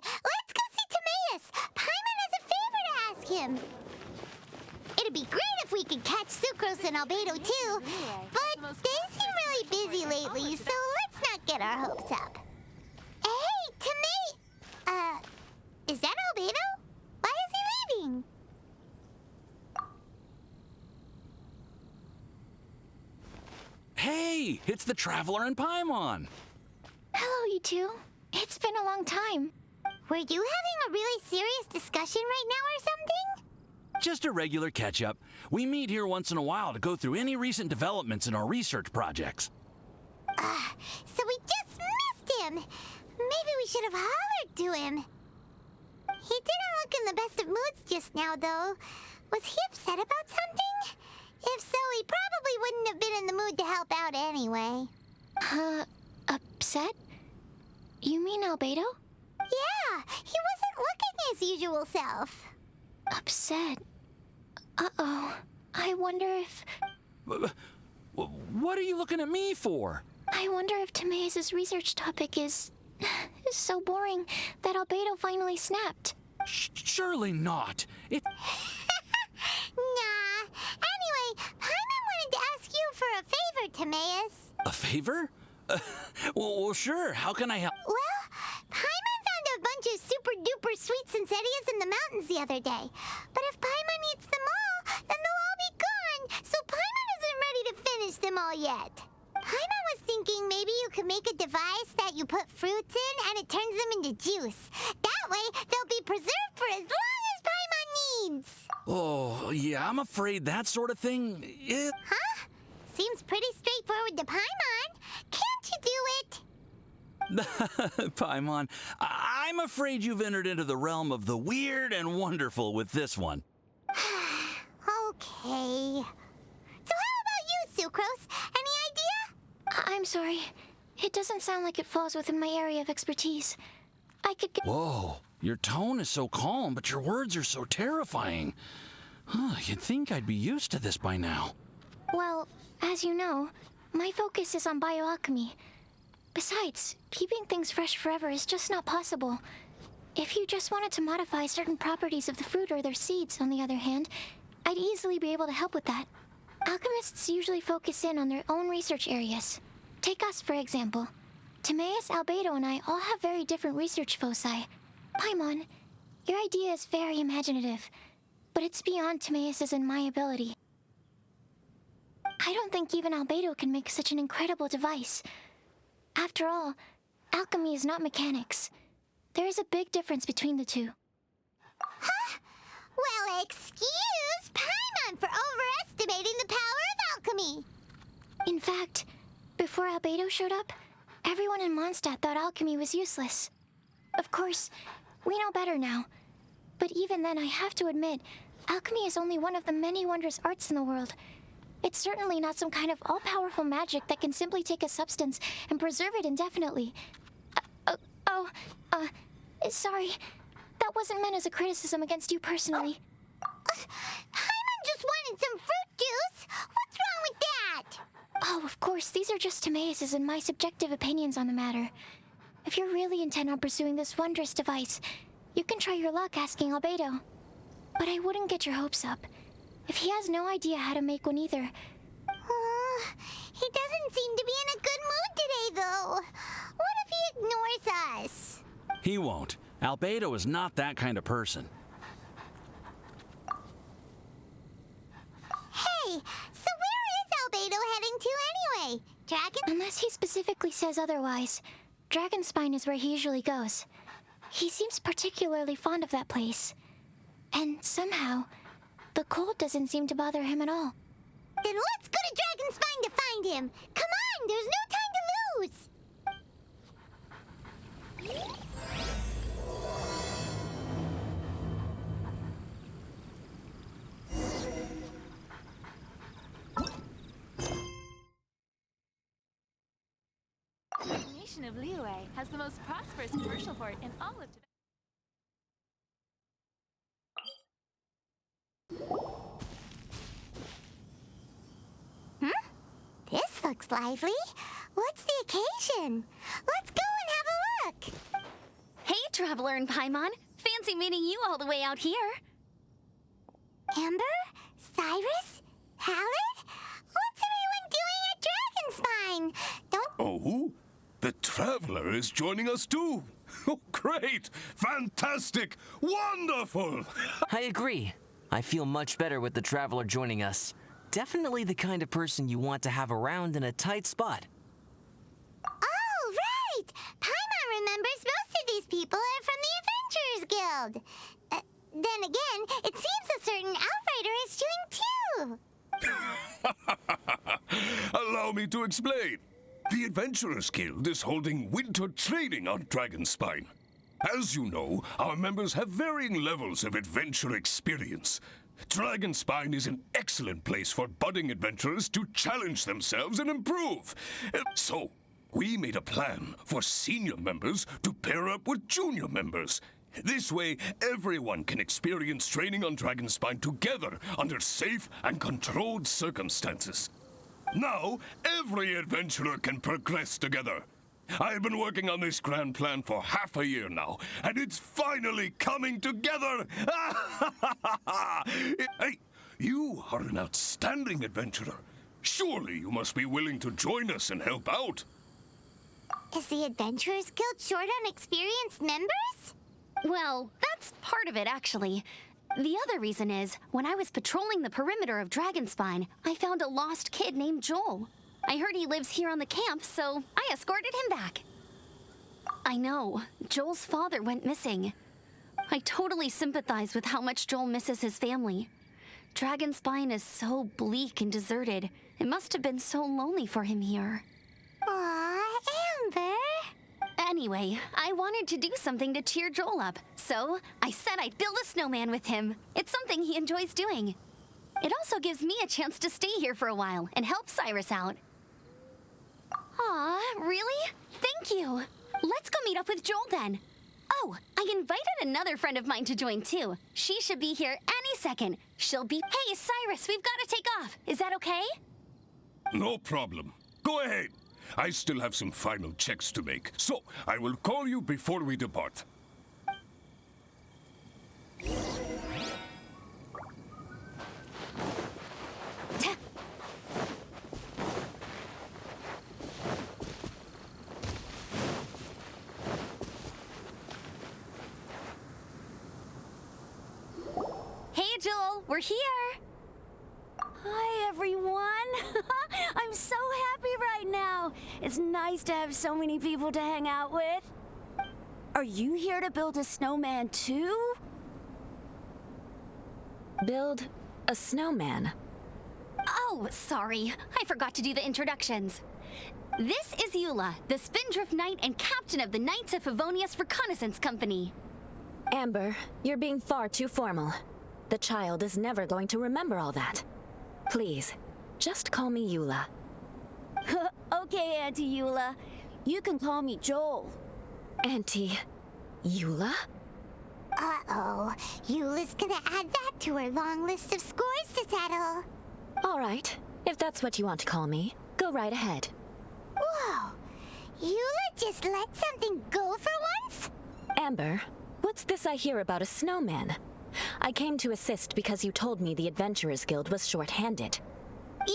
let's go see Timaeus. Paimon has a favor to ask him. It'd be great if we could catch Sucrose and Albedo too, but they seem really busy lately, so let's not get our hopes up. Hey, Timaeus! Is that Albedo? Why is he leaving? Hey, it's the Traveler and Paimon. Hello, you two. It's been a long time. Were you having a really serious discussion right now or something? Just a regular catch-up. We meet here once in a while to go through any recent developments in our research projects. So we just missed him. Maybe we should have hollered to him. He didn't look in the best of moods just now, though. Was he upset about something? If so, he probably wouldn't have been in the mood to help out anyway. Upset? You mean Albedo? Yeah, he wasn't looking his usual self. Upset? Uh-oh. I wonder if... What are you looking at me for? I wonder if Timaeus' research topic is so boring that Albedo finally snapped. Surely not. It... Nah. Anyway, Paimon wanted to ask you for a favor, Timaeus. A favor? Well, sure. How can I help? Well, Paimon found a bunch of super-duper sweet Sincerias in the mountains the other day. But if Paimon eats them all, then they'll all be gone, so Paimon isn't ready to finish them all yet. Paimon was thinking maybe you could make a device that you put fruits in and it turns them into juice. That way, they'll be preserved for as long as Paimon needs. Oh, yeah, I'm afraid that sort of thing... Huh? Seems pretty straightforward to Paimon. Can't you do it? Paimon, I'm afraid you've entered into the realm of the weird and wonderful with this one. Okay. So how about you, Sucrose? Any idea? I'm sorry. It doesn't sound like it falls within my area of expertise. I could get... Whoa, your tone is so calm, but your words are so terrifying. You'd think I'd be used to this by now. Well, as you know, my focus is on bioalchemy. Besides, keeping things fresh forever is just not possible. If you just wanted to modify certain properties of the fruit or their seeds, on the other hand, I'd easily be able to help with that. Alchemists usually focus in on their own research areas. Take us, for example. Timaeus, Albedo, and I all have very different research foci. Paimon, your idea is very imaginative, but it's beyond Timaeus' and my ability. I don't think even Albedo can make such an incredible device. After all, alchemy is not mechanics. There is a big difference between the two. Huh? Well, excuse Paimon for overestimating the power of alchemy. In fact, before Albedo showed up, everyone in Mondstadt thought alchemy was useless. Of course, we know better now. But even then, I have to admit, alchemy is only one of the many wondrous arts in the world. It's certainly not some kind of all-powerful magic that can simply take a substance and preserve it indefinitely. Sorry. That wasn't meant as a criticism against you personally. Paimon just wanted some fruit juice. What's wrong with that? Oh, of course, these are just Timaeus' and my subjective opinions on the matter. If you're really intent on pursuing this wondrous device, you can try your luck asking Albedo. But I wouldn't get your hopes up. If he has no idea how to make one either... He doesn't seem to be in a good mood today, though. What if he ignores us? He won't. Albedo is not that kind of person. Hey, so where is Albedo heading to anyway? Dragon? Unless he specifically says otherwise, Dragonspine is where he usually goes. He seems particularly fond of that place. And somehow, the cold doesn't seem to bother him at all. Then let's go to Dragonspine to find him. Come on, there's no time to lose. The nation of Liyue has the most prosperous commercial port in all of Tibet. This looks lively. What's the occasion? Let's go and have a look. Hey, Traveler and Paimon. Fancy meeting you all the way out here. Amber? Cyrus? Halid? What's everyone doing at Dragonspine? Don't... Oh? The Traveler is joining us too! Oh, great! Fantastic! Wonderful! I agree. I feel much better with the Traveler joining us. Definitely the kind of person you want to have around in a tight spot. Oh, right! Paimon remembers most of these people are from the Adventurers Guild. Then again, it seems a certain outrider is doing too. Allow me to explain. The Adventurers Guild is holding winter training on Dragonspine. As you know, our members have varying levels of adventure experience. Dragonspine is an excellent place for budding adventurers to challenge themselves and improve. So, we made a plan for senior members to pair up with junior members. This way, everyone can experience training on Dragonspine together under safe and controlled circumstances. Now, every adventurer can progress together. I've been working on this grand plan for half a year now, and it's finally coming together! Hey, you are an outstanding adventurer. Surely you must be willing to join us and help out. Is the Adventurers Guild short on experienced members? Well, that's part of it, actually. The other reason is, when I was patrolling the perimeter of Dragonspine, I found a lost kid named Joel. I heard he lives here on the camp, so I escorted him back. I know, Joel's father went missing. I totally sympathize with how much Joel misses his family. Dragonspine is so bleak and deserted. It must have been so lonely for him here. Aw, Amber. Anyway, I wanted to do something to cheer Joel up, so I said I'd build a snowman with him. It's something he enjoys doing. It also gives me a chance to stay here for a while and help Cyrus out. Aw, really? Thank you. Let's go meet up with Joel then. Oh, I invited another friend of mine to join too. She should be here any second. She'll be... Hey, Cyrus, we've got to take off. Is that okay? No problem. Go ahead. I still have some final checks to make, so I will call you before we depart. Hey, Joel, we're here. Hi, everyone. I'm so happy right now. It's nice to have so many people to hang out with. Are you here to build a snowman too? Build a snowman? Oh, sorry. I forgot to do the introductions. This is Eula, the Spindrift Knight and captain of the Knights of Favonius Reconnaissance Company. Amber, you're being far too formal. The child is never going to remember all that. Please, just call me Eula. Okay, Auntie Eula. You can call me Joel. Auntie Eula? Uh-oh. Eula's gonna add that to her long list of scores to settle. All right, if that's what you want to call me, go right ahead. Whoa. Eula just let something go for once? Amber, what's this I hear about a snowman? I came to assist because you told me the Adventurers Guild was short-handed.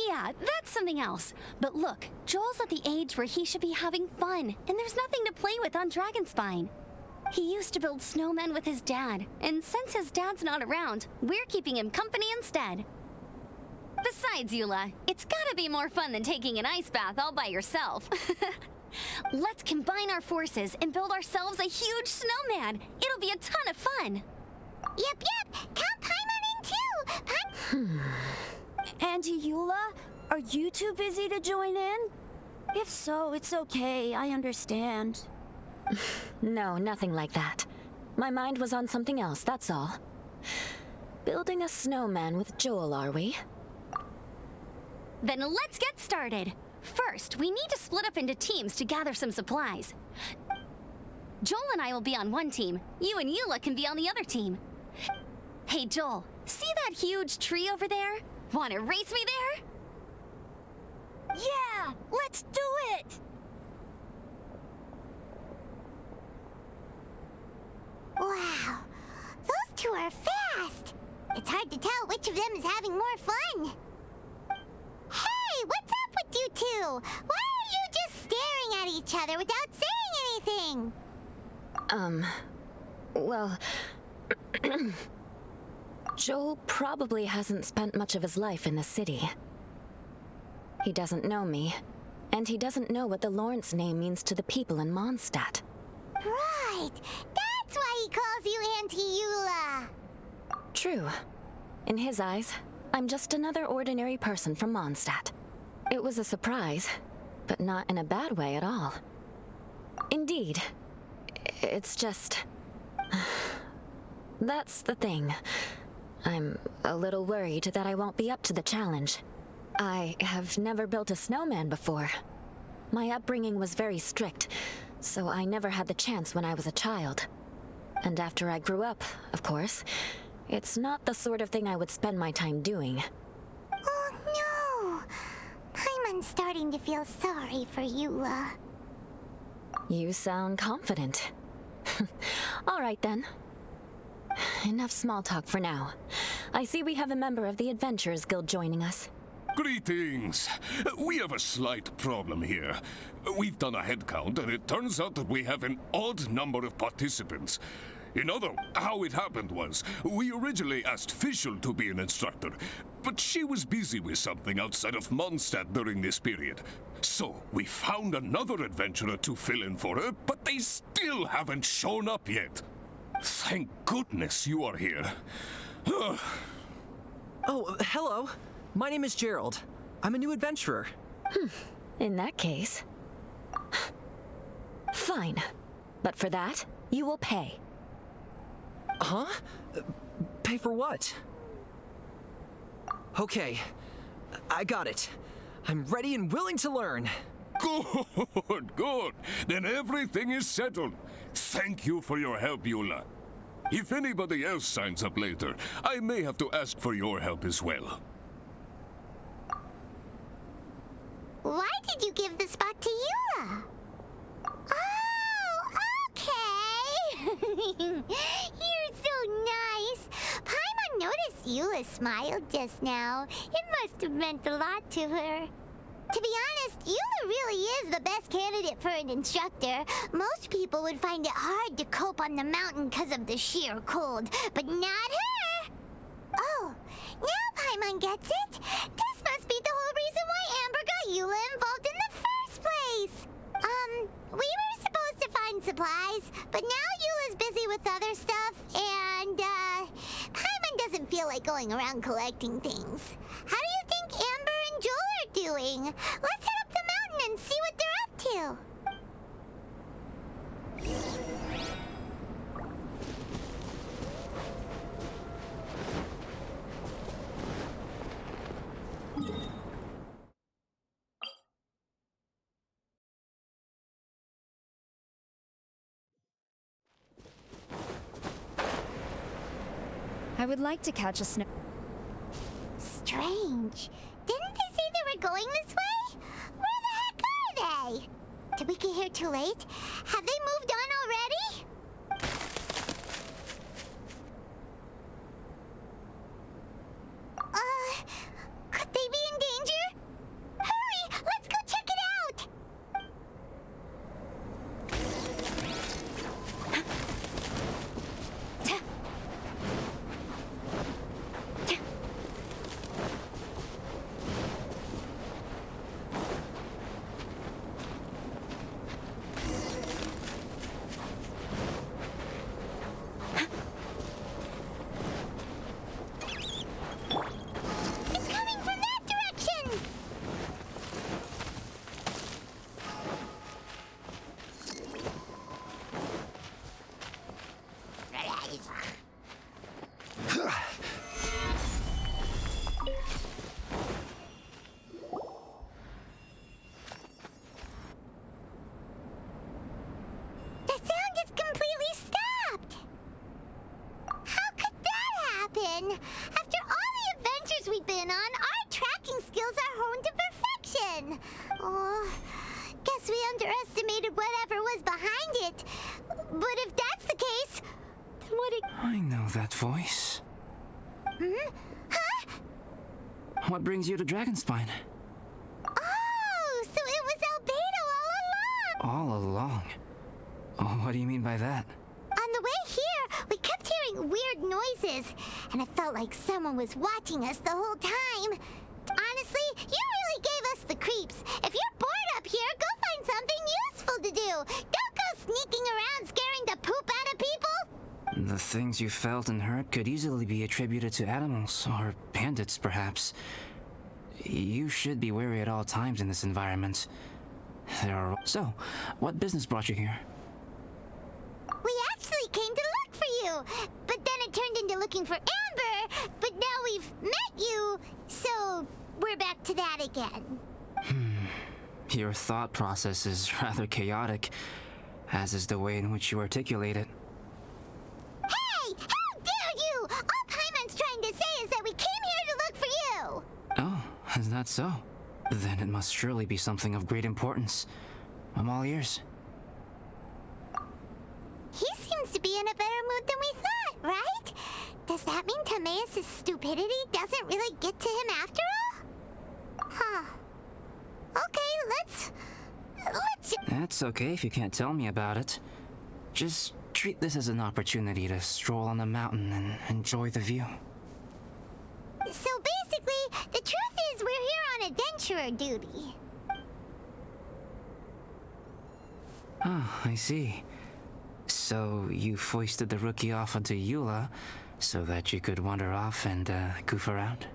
Yeah, that's something else. But look, Joel's at the age where he should be having fun, and there's nothing to play with on Dragonspine. He used to build snowmen with his dad, and since his dad's not around, we're keeping him company instead. Besides, Eula, it's gotta be more fun than taking an ice bath all by yourself. Let's combine our forces and build ourselves a huge snowman. It'll be a ton of fun. Yep. Count Paimon in too. Auntie Eula, are you too busy to join in? If so, it's okay. I understand. No, nothing like that. My mind was on something else, that's all. Building a snowman with Joel, are we? Then let's get started. First, we need to split up into teams to gather some supplies. Joel and I will be on one team. You and Eula can be on the other team. Hey, Joel, see that huge tree over there? Wanna race me there? Yeah, let's do it! are fast. It's hard to tell which of them is having more fun. Hey, what's up with you two? Why are you just staring at each other without saying anything? Well... Joel probably hasn't spent much of his life in the city. He doesn't know me, and he doesn't know what the Lawrence name means to the people in Mondstadt. Right, that's why he calls you Auntie Eula. True. In his eyes, I'm just another ordinary person from Mondstadt. It was a surprise, but not in a bad way at all. Indeed. It's just... That's the thing. I'm a little worried that I won't be up to the challenge. I have never built a snowman before. My upbringing was very strict, so I never had the chance when I was a child. And after I grew up, of course, it's not the sort of thing I would spend my time doing. Oh no! Paimon's starting to feel sorry for Eula. You sound confident. All right then. Enough small talk for now. I see we have a member of the Adventurers Guild joining us. Greetings. We have a slight problem here. We've done a head count, and it turns out that we have an odd number of participants. How it happened was, we originally asked Fischl to be an instructor, but she was busy with something outside of Mondstadt during this period. So, we found another adventurer to fill in for her, but they still haven't shown up yet. Thank goodness you are here. Oh, hello. My name is Gerald. I'm a new adventurer. In that case... Fine. But for that, you will pay. Huh? Pay for what? Okay. I got it. I'm ready and willing to learn. Good. Then everything is settled. Thank you for your help, Eula. If anybody else signs up later, I may have to ask for your help as well. Why did you give the spot to Eula? Oh, okay! You're so nice! Paimon noticed Eula smiled just now. It must have meant a lot to her. To be honest, Eula really is the best candidate for an instructor. Most people would find it hard to cope on the mountain because of the sheer cold, but not her! Oh, now Paimon gets it. This must be the whole reason why Amber got Eula involved in the first place. We were supposed to find supplies, but now Eula's busy with other stuff, and, Paimon doesn't feel like going around collecting things. How do you think Amber and Joel are doing? Let's head up the mountain and see what they're up to. I would like to catch a snow... Strange. Didn't they say they were going this way? Where the heck are they? Did we get here too late? Have they moved on already? Could they be in danger? Hurry! Let's go check it out! It's coming from that direction! The sound is completely stopped! How could that happen? After all the adventures we've been on, our tracking skills are honed to perfection. Oh, guess we underestimated whatever was behind it. But if that's the case, then what it... I know that voice. Hmm? Huh? What brings you to Dragonspine? Oh, so it was Albedo all along! All along? Oh, what do you mean by that? On the way here, we kept hearing weird noises, and it felt like someone was watching us the whole time. Honestly, you really gave us the creeps. If you're bored up here, go find something useful to do. Don't go sneaking around scaring the poop out of people. The things you felt and heard could easily be attributed to animals, or bandits, perhaps. You should be wary at all times in this environment. So, what business brought you here? We actually came to look for you, but then it turned into looking for Amber, but now we've met you, so we're back to that again. Your thought process is rather chaotic, as is the way in which you articulate it. Hey! How dare you! All Paimon's trying to say is that we came here to look for you! Oh, is that so? Then it must surely be something of great importance. I'm all ears. He seems to be in a better mood than we thought, right? Does that mean Timaeus' stupidity doesn't really get to him after all? Huh. Okay, let's... That's okay if you can't tell me about it. Just treat this as an opportunity to stroll on the mountain and enjoy the view. So basically, the truth is we're here on adventurer duty. Ah, I see. So you foisted the rookie off onto Eula so that you could wander off and goof around?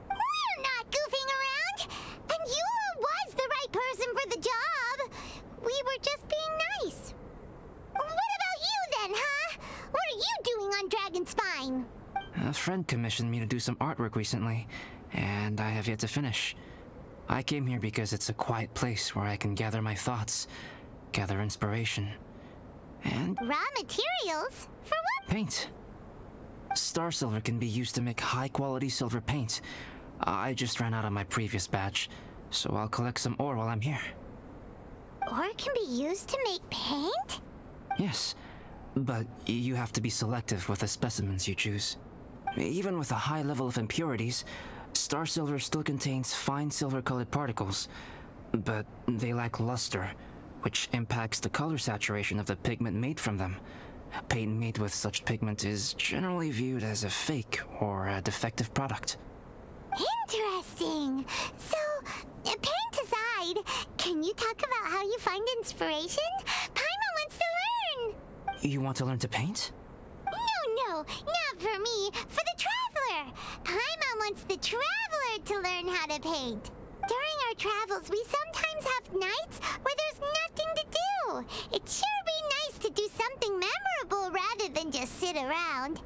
We're not goofing around! And Eula was the right person for the job! We were just being nice. What about you then, huh? What are you doing on Dragonspine? A friend commissioned me to do some artwork recently, and I have yet to finish. I came here because it's a quiet place where I can gather my thoughts, gather inspiration, and... Raw materials? For what? Paint. Star silver can be used to make high-quality silver paint. I just ran out of my previous batch, so I'll collect some ore while I'm here. Ore can be used to make paint? Yes, but you have to be selective with the specimens you choose. Even with a high level of impurities, star silver still contains fine silver-colored particles, but they lack luster, which impacts the color saturation of the pigment made from them. Paint made with such pigment is generally viewed as a fake or a defective product. Interesting. So, paint aside, can you talk about how you find inspiration? Paimon wants to learn. You want to learn to paint? No, not for me. For the traveler. Paimon wants the traveler to learn how to paint. During our travels, we sometimes have nights where there's nothing to do. It'd sure be nice to do something memorable rather than just sit around.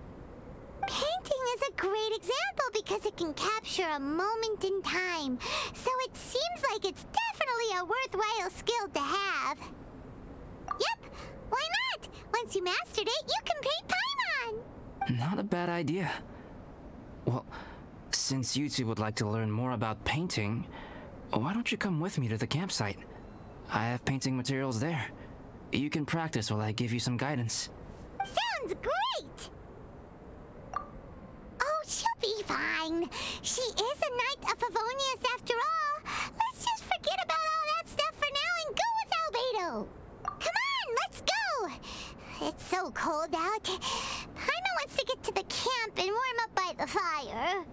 Painting is a great example because it can capture a moment in time. So it seems like it's definitely a worthwhile skill to have. Yep, why not? Once you mastered it, you can paint Paimon. Not a bad idea. Well, since you two would like to learn more about painting, why don't you come with me to the campsite? I have painting materials there. You can practice while I give you some guidance. Sounds great! Oh, she'll be fine. She is a Knight of Favonius after all. Let's just forget about all that stuff for now and go with Albedo. Come on, let's go! It's so cold out. Paimon wants to get to the camp and warm up by the fire.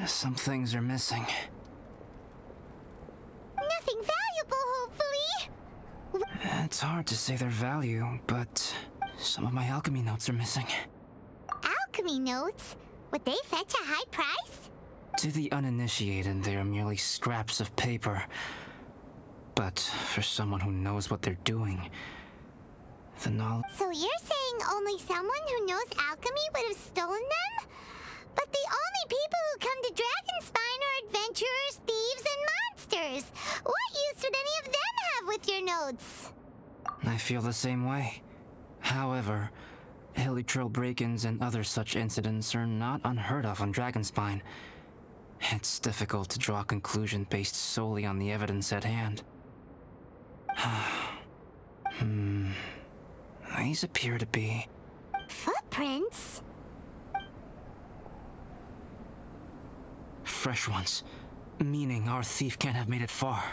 Some things are missing. Nothing valuable, hopefully. It's hard to say their value, but some of my alchemy notes are missing. Alchemy notes? Would they fetch a high price? To the uninitiated, they are merely scraps of paper. But for someone who knows what they're doing, the knowledge... So you're saying only someone who knows alchemy would have stolen them? But the only people who come to Dragonspine are adventurers, thieves, and monsters. What use would any of them have with your notes? I feel the same way. However, hilly trail break-ins and other such incidents are not unheard of on Dragonspine. It's difficult to draw a conclusion based solely on the evidence at hand. These appear to be... Footprints? fresh ones. Meaning our thief can't have made it far.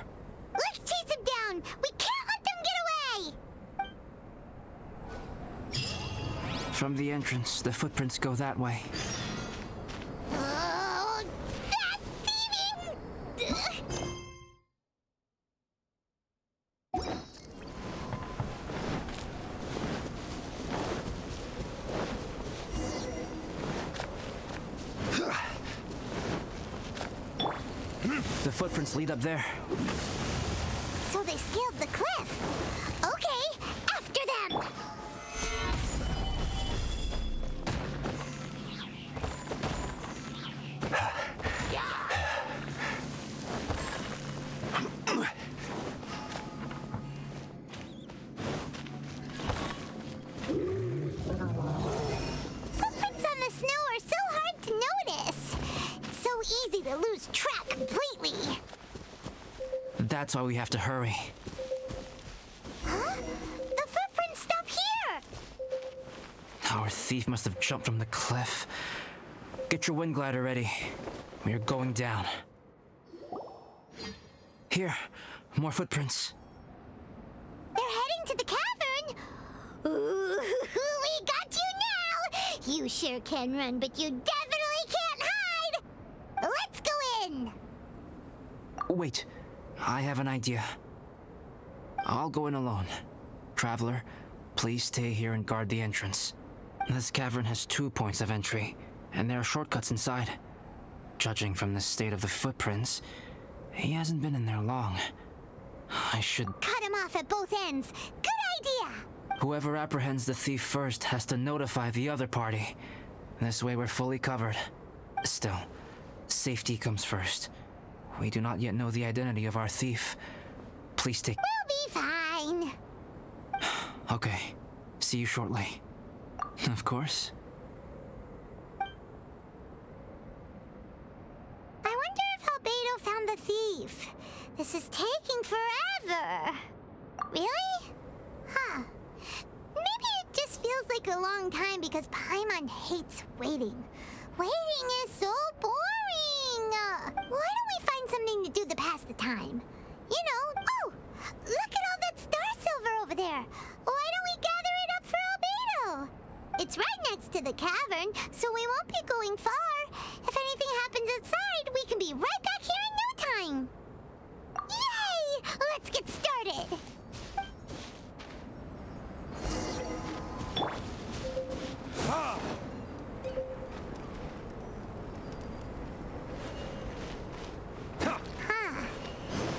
Let's chase him down! We can't let them get away! From the entrance, the footprints go that way. Oh, that thieving! The footprints lead up there. So they scaled the cliff. Okay, after them! Footprints on the snow are so hard to notice. It's so easy to lose track completely. That's why we have to hurry. Huh? The footprints stop here! Our thief must have jumped from the cliff. Get your wind glider ready. We are going down. Here, more footprints. They're heading to the cavern! Ooh, we got you now! You sure can run, but you definitely can't hide! Let's go in! Wait, I have an idea. I'll go in alone. Traveler, please stay here and guard the entrance. This cavern has 2 points of entry, and there are shortcuts inside. Judging from the state of the footprints, he hasn't been in there long. I should... Cut him off at both ends. Good idea! Whoever apprehends the thief first has to notify the other party. This way we're fully covered. Still, safety comes first. We do not yet know the identity of our thief. Please take... We'll be fine. Okay. See you shortly. Of course. I wonder if Albedo found the thief. This is taking forever. Really? Huh. Maybe it just feels like a long time because Paimon hates waiting. Waiting is so boring. Why don't we find something to do to pass the time? You know, oh, look at all that star silver over there. Why don't we gather it up for Albedo? It's right next to the cavern, so we won't be going far. If anything happens outside, we can be right back here in no time. Yay! Let's get started.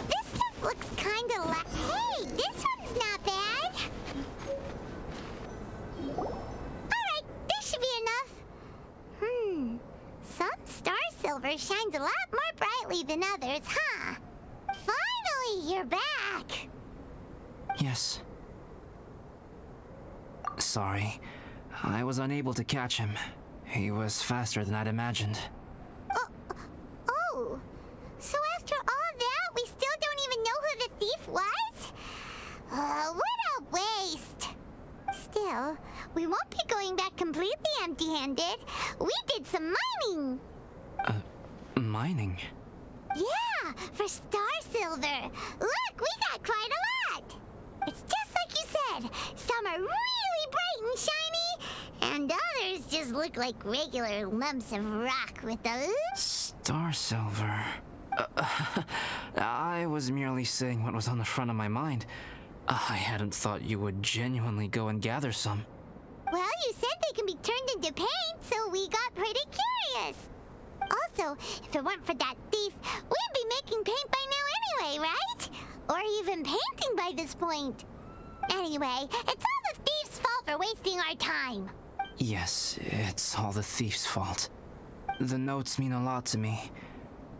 This stuff looks kinda hey, this one's not bad. Alright, this should be enough. Some star silver shines a lot more brightly than others, huh? Finally, you're back. Yes. Sorry. I was unable to catch him. He was faster than I'd imagined. Oh, so after all that, we still don't even know who the thief was? What a waste. Still, we won't be going back completely empty-handed. We did some mining. Mining? Yeah, for star silver. Look, we got quite a lot. It's just like you said. Some are really bright and shiny, and others just look like regular lumps of rock with a... Star silver. I was merely saying what was on the front of my mind. I hadn't thought you would genuinely go and gather some. Well, you said they can be turned into paint, so we got pretty curious. Also, if it weren't for that thief, we'd be making paint by now anyway, right? or even painting by this point. Anyway, it's all the thief's fault for wasting our time. Yes, it's all the thief's fault. The notes mean a lot to me.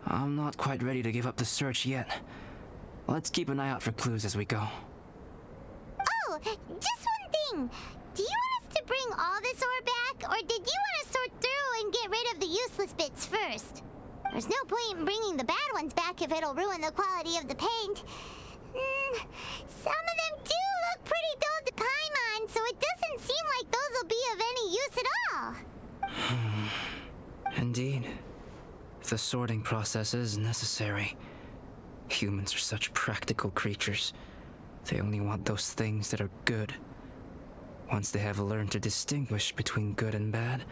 I'm not quite ready to give up the search yet. Let's keep an eye out for clues as we go. Oh, just one thing. Do you want us to bring all this ore back, or did you want to sort through and get rid of the useless bits first? There's no point in bringing the bad ones back if it'll ruin the quality of the paint. Some of them do look pretty dull to Paimon, so it doesn't seem like those will be of any use at all. Indeed. The sorting process is necessary. Humans are such practical creatures. They only want those things that are good. Once they have learned to distinguish between good and bad,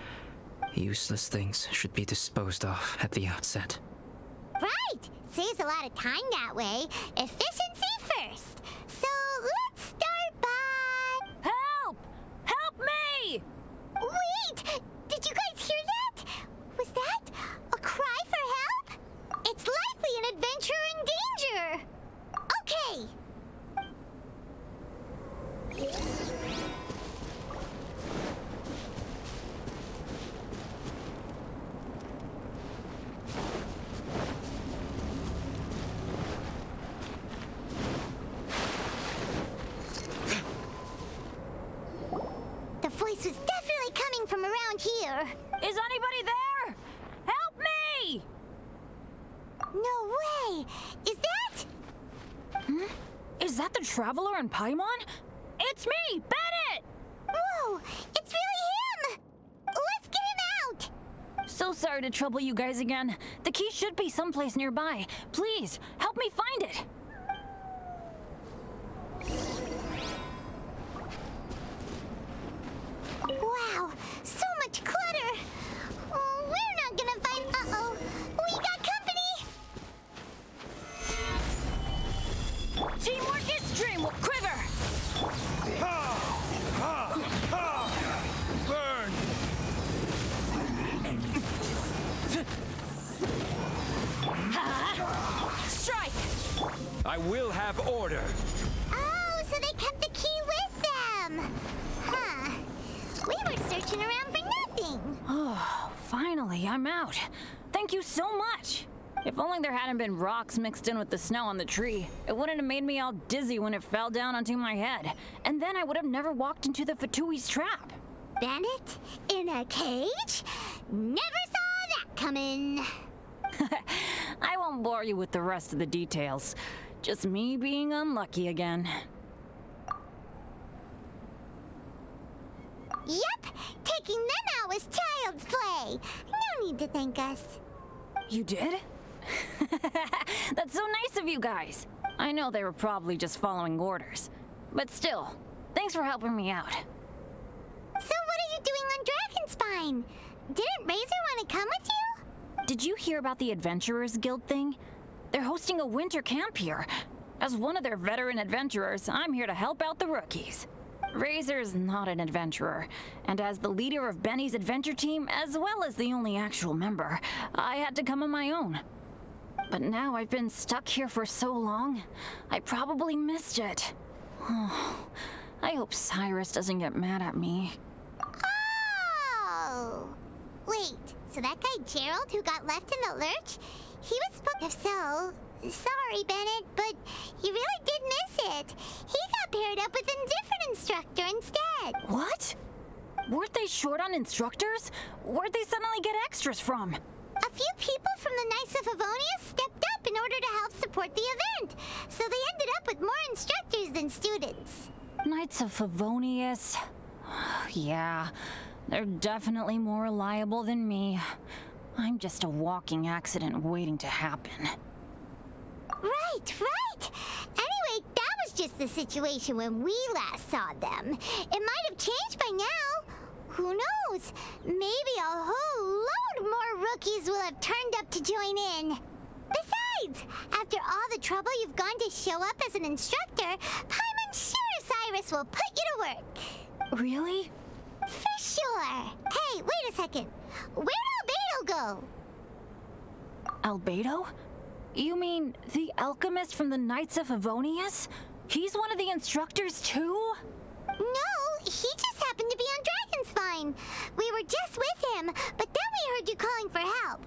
useless things should be disposed of at the outset. Right! Saves a lot of time that way. Efficiency first. So let's start by... Help! Help me! Wait! Did you guys hear that? Was that a cry for help? It's likely an adventurer in danger. Okay. The voice was definitely coming from around here. Is anybody there? Help me! No way! Is that... Is that the Traveler in Paimon? It's me, Bennett! Whoa! It's really him! Let's get him out! So sorry to trouble you guys again. The key should be someplace nearby. Please, help me find it. Wow, so much clutter! Oh, we're not gonna find... Uh-oh! We got company! Teamwork is dream will quiver! Ha! Ha! Ha! Burn! Strike! I will have order. Oh, so they kept the key with them! Huh. We were searching around for nothing! Oh, finally, I'm out. Thank you so much. If only there hadn't been rocks mixed in with the snow on the tree, it wouldn't have made me all dizzy when it fell down onto my head. And then I would have never walked into the Fatui's trap. Bennett? In a cage? Never saw that coming! I won't bore you with the rest of the details. Just me being unlucky again. Yep! Taking them out was child's play! No need to thank us. You did? That's so nice of you guys. I know they were probably just following orders. But still, thanks for helping me out. So what are you doing on Dragonspine? Didn't Razor want to come with you? Did you hear about the Adventurers Guild thing? They're hosting a winter camp here. As one of their veteran adventurers, I'm here to help out the rookies. Razor's not an adventurer, and as the leader of Benny's adventure team, as well as the only actual member, I had to come on my own. But now I've been stuck here for so long, I probably missed it. I hope Cyrus doesn't get mad at me. Oh! Wait, so that guy Gerald who got left in the lurch? He was supposed to... If so, sorry, Bennett, but you really did miss it. He got paired up with a different instructor instead. What? Weren't they short on instructors? Where'd they suddenly get extras from? A few people from the Knights of Favonius stepped up in order to help support the event, so they ended up with more instructors than students. Knights of Favonius. Yeah, they're definitely more reliable than me. I'm just a walking accident waiting to happen. Right. Anyway, that was just the situation when we last saw them. It might have changed by now. Who knows? Maybe a whole load more rookies will have turned up to join in. Besides, after all the trouble you've gone to show up as an instructor, Paimon's sure Cyrus will put you to work. Really? For sure. Hey, wait a second. Where'd Albedo go? Albedo? You mean the alchemist from the Knights of Favonius? He's one of the instructors too? No, he just happened to be on Dragonspine. We were just with him, but then we heard you calling for help.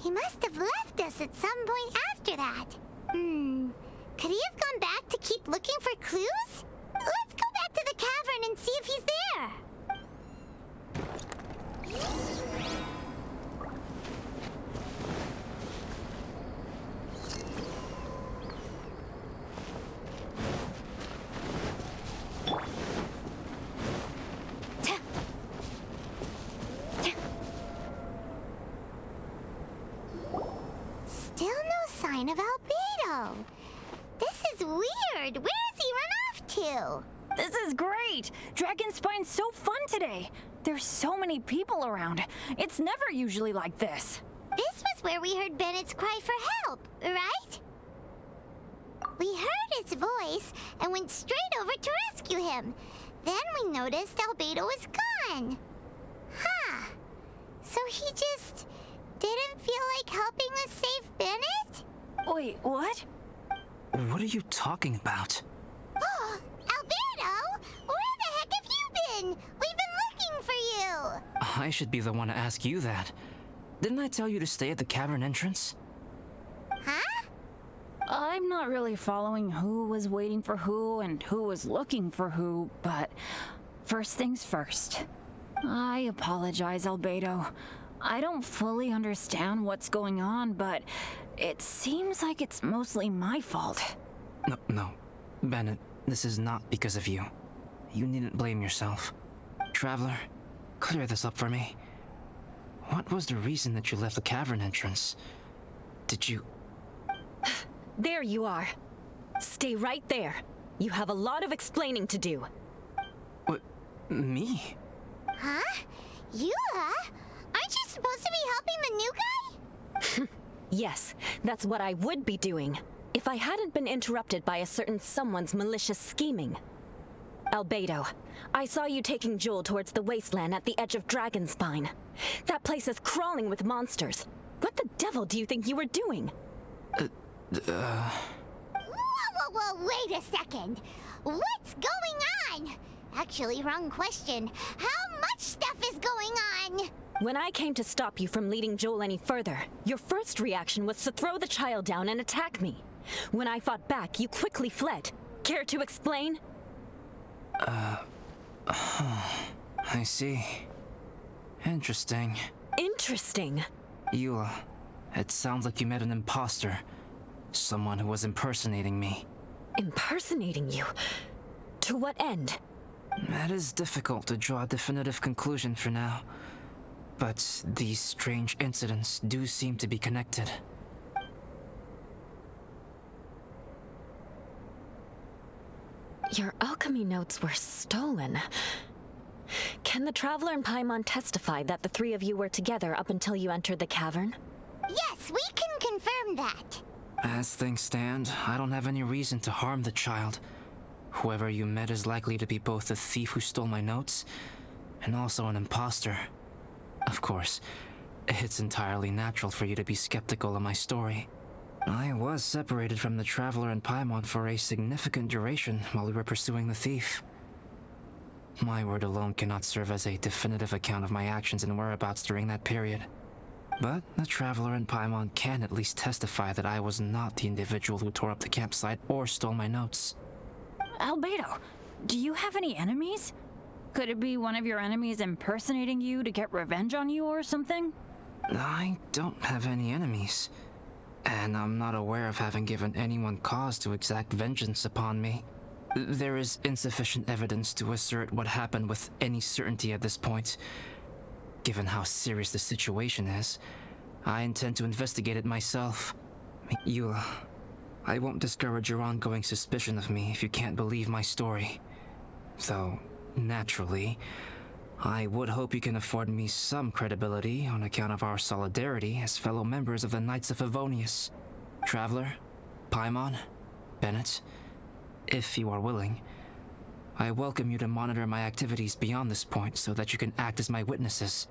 He must have left us at some point after that. Could he have gone back to keep looking for clues? Let's go back to the cavern and see if he's there. Still no sign of Albedo. This is weird. Where has he run off to? This is great! Dragonspine's so fun today! There's so many people around. It's never usually like this. This was where we heard Bennett's cry for help, right? We heard his voice and went straight over to rescue him. Then we noticed Albedo was gone. Huh. So he just didn't feel like helping us save Bennett? Wait, what? What are you talking about? Oh, Albedo! Where the heck have you been? We've been looking for you! I should be the one to ask you that. Didn't I tell you to stay at the cavern entrance? Huh? I'm not really following who was waiting for who and who was looking for who, but first things first. I apologize, Albedo. I don't fully understand what's going on, but it seems like it's mostly my fault. No. Bennett, this is not because of you. You needn't blame yourself. Traveler, clear this up for me. What was the reason that you left the cavern entrance? Did you... There you are. Stay right there. You have a lot of explaining to do. What? Me? Huh? You, Aren't you supposed to be helping the new guy? Yes, that's what I would be doing, if I hadn't been interrupted by a certain someone's malicious scheming. Albedo, I saw you taking Jewel towards the wasteland at the edge of Dragonspine. That place is crawling with monsters. What the devil do you think you were doing? Whoa, wait a second. What's going on? Actually, wrong question. How much stuff is going on? When I came to stop you from leading Joel any further, your first reaction was to throw the child down and attack me. When I fought back, you quickly fled. Care to explain? I see. Interesting. Interesting? Eula, it sounds like you met an imposter. Someone who was impersonating me. Impersonating you? To what end? It is difficult to draw a definitive conclusion for now. But these strange incidents do seem to be connected. Your alchemy notes were stolen. Can the Traveler and Paimon testify that the three of you were together up until you entered the cavern? Yes, we can confirm that. As things stand, I don't have any reason to harm the child. Whoever you met is likely to be both the thief who stole my notes and also an imposter. Of course, it's entirely natural for you to be skeptical of my story. I was separated from the Traveler and Paimon for a significant duration while we were pursuing the thief. My word alone cannot serve as a definitive account of my actions and whereabouts during that period. But the Traveler and Paimon can at least testify that I was not the individual who tore up the campsite or stole my notes. Albedo, do you have any enemies? Could it be one of your enemies impersonating you to get revenge on you or something? I don't have any enemies. And I'm not aware of having given anyone cause to exact vengeance upon me. There is insufficient evidence to assert what happened with any certainty at this point. Given how serious the situation is, I intend to investigate it myself. Eula, I won't discourage your ongoing suspicion of me if you can't believe my story. Though, naturally, I would hope you can afford me some credibility on account of our solidarity as fellow members of the Knights of Favonius. Traveler, Paimon, Bennett, if you are willing, I welcome you to monitor my activities beyond this point so that you can act as my witnesses.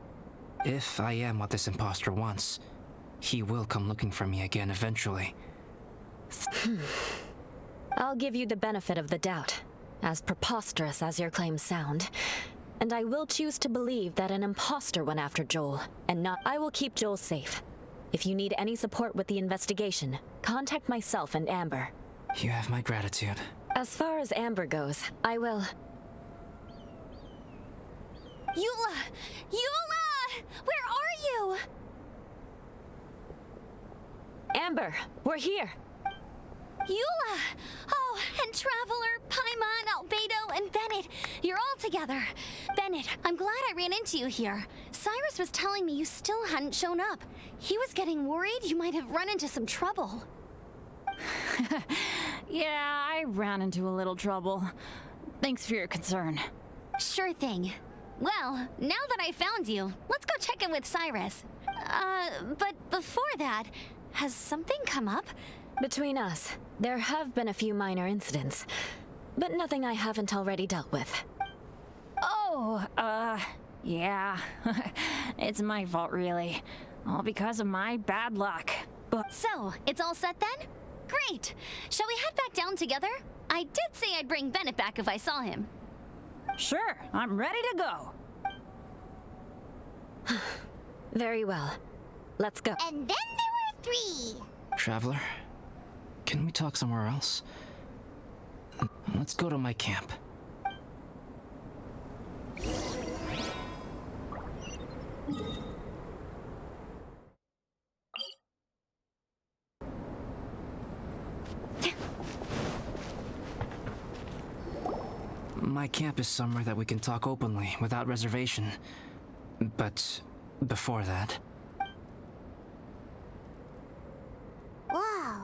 If I am what this imposter wants, he will come looking for me again eventually. I'll give you the benefit of the doubt, as preposterous as your claims sound. And I will choose to believe that an imposter went after Joel, and not— I will keep Joel safe. If you need any support with the investigation, contact myself and Amber. You have my gratitude. As far as Amber goes, I will— Eula! Eula! Where are you? Amber, we're here! Eula! Oh, and Traveler, Paimon, Albedo, and Bennett. You're all together. Bennett, I'm glad I ran into you here. Cyrus was telling me you still hadn't shown up. He was getting worried you might have run into some trouble. Yeah, I ran into a little trouble. Thanks for your concern. Sure thing. Well, now that I found you, let's go check in with Cyrus. But before that, has something come up? Between us, there have been a few minor incidents, but nothing I haven't already dealt with. Oh, yeah. It's my fault, really. All because of my bad luck. But So, it's all set then? Great! Shall we head back down together? I did say I'd bring Bennett back if I saw him. sure, I'm ready to go. Very well. Let's go. And then there were 3. Traveler, can we talk somewhere else? Let's go to my camp. My camp is somewhere that we can talk openly, without reservation. But before that... Whoa,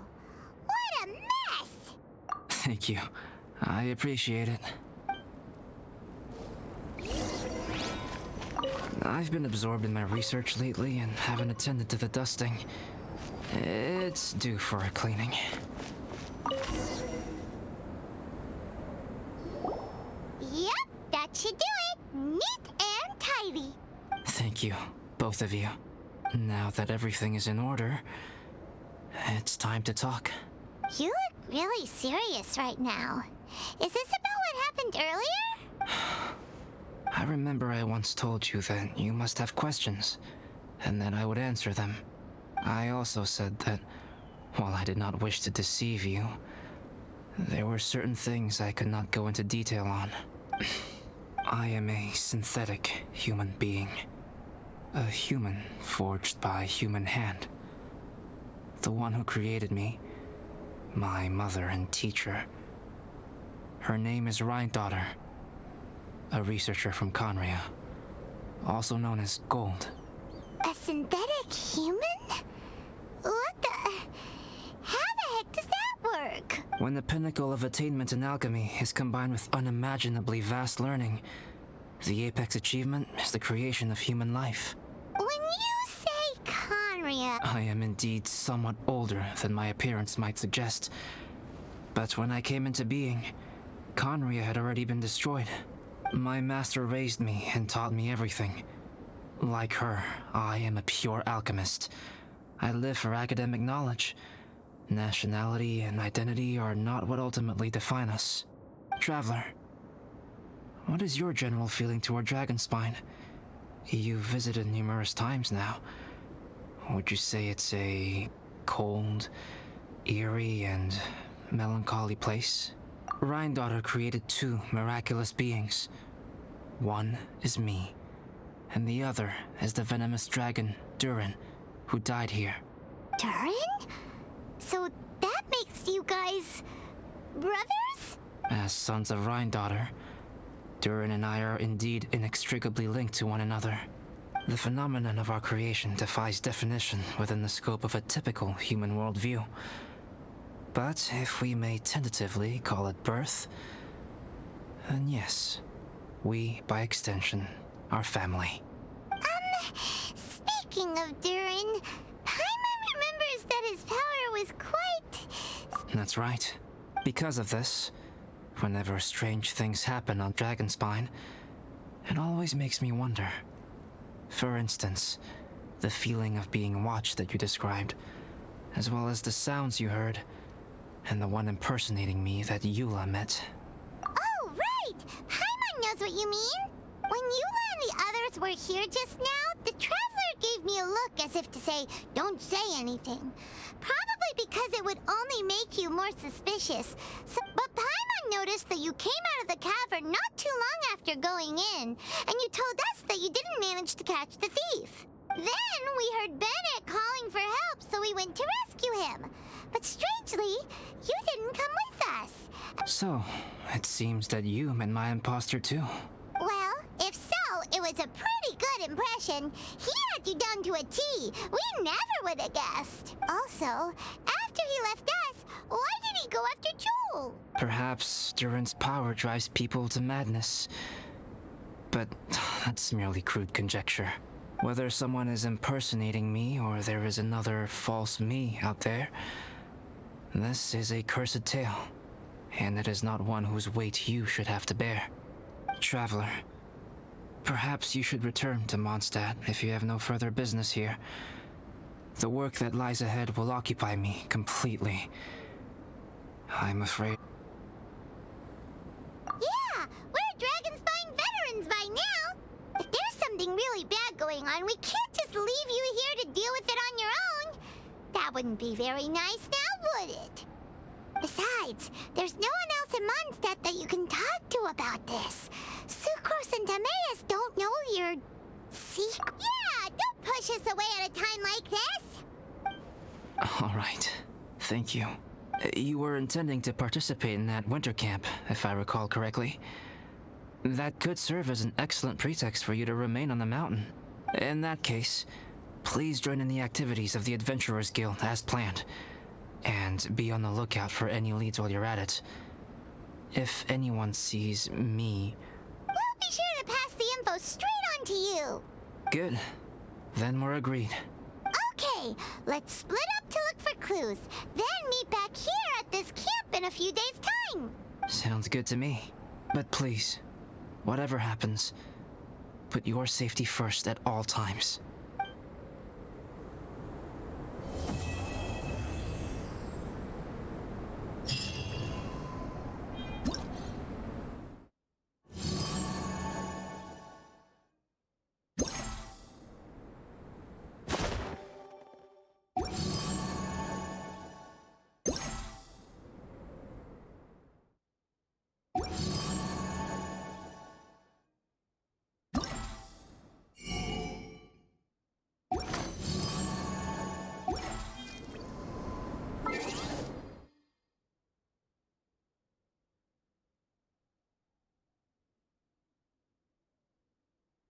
what a mess! Thank you. I appreciate it. I've been absorbed in my research lately and haven't attended to the dusting. It's due for a cleaning. Yep, that should do it. Neat and tidy. Thank you, both of you. Now that everything is in order, it's time to talk. You look really serious right now. Is this about what happened earlier? I remember I once told you that you must have questions, and that I would answer them. I also said that, while I did not wish to deceive you, there were certain things I could not go into detail on. I am a synthetic human being. A human forged by human hand. The one who created me, my mother and teacher. Her name is Rhine-daughter, a researcher from Conria, also known as Gold. A synthetic human? What the... How the heck does that work? When the pinnacle of attainment in alchemy is combined with unimaginably vast learning, the apex achievement is the creation of human life. When you say Conria... I am indeed somewhat older than my appearance might suggest. But when I came into being, Conria had already been destroyed. My master raised me and taught me everything. Like her, I am a pure alchemist. I live for academic knowledge. Nationality and identity are not what ultimately define us. Traveler, what is your general feeling toward Dragonspine? You've visited numerous times now. Would you say it's a cold, eerie, and melancholy place? Rhine-daughter created 2 miraculous beings. One is me, and the other is the venomous dragon, Durin, who died here. Durin? So that makes you guys... brothers? As sons of Rhine-daughter, Durin and I are indeed inextricably linked to one another. The phenomenon of our creation defies definition within the scope of a typical human worldview. But if we may tentatively call it birth, then yes, we, by extension, are family. Speaking of Durin, Paimon remembers that his power was quite... That's right. Because of this, whenever strange things happen on Dragonspine, it always makes me wonder. For instance, the feeling of being watched that you described, as well as the sounds you heard, and the one impersonating me that Eula met. Oh, right! Paimon knows what you mean. When Eula and the others were here just now, the Traveler gave me a look as if to say, don't say anything. Probably because it would only make you more suspicious. But Paimon noticed that you came out of the cavern not too long after going in, and you told us that you didn't manage to catch the thief. Then we heard Bennett calling for help, so we went to rescue him. But strangely, you didn't come with us. So, it seems that you met my imposter too. Well, if so, it was a pretty good impression. He had you down to a T. We never would have guessed. Also, after he left us, why did he go after Joel? Perhaps Duran's power drives people to madness. But that's merely crude conjecture. Whether someone is impersonating me or there is another false me out there, this is a cursed tale, and it is not one whose weight you should have to bear. Traveler, perhaps you should return to Mondstadt if you have no further business here. The work that lies ahead will occupy me completely. I'm afraid. Yeah, we're Dragonspine veterans by now. If there's something really bad going on, we can't just leave you here to deal with it on your own. That wouldn't be very nice now, would it? Besides, there's no one else in Mondstadt that you can talk to about this. Sucrose and Timaeus don't know your secret. Yeah, don't push us away at a time like this. All right. Thank you. You were intending to participate in that winter camp, if I recall correctly. That could serve as an excellent pretext for you to remain on the mountain. In that case, please join in the activities of the Adventurers Guild as planned. And be on the lookout for any leads while you're at it. If anyone sees me... We'll be sure to pass the info straight on to you. Good. Then we're agreed. Okay, let's split up to look for clues. Then meet back here at this camp in a few days' time. Sounds good to me. But please, whatever happens, put your safety first at all times.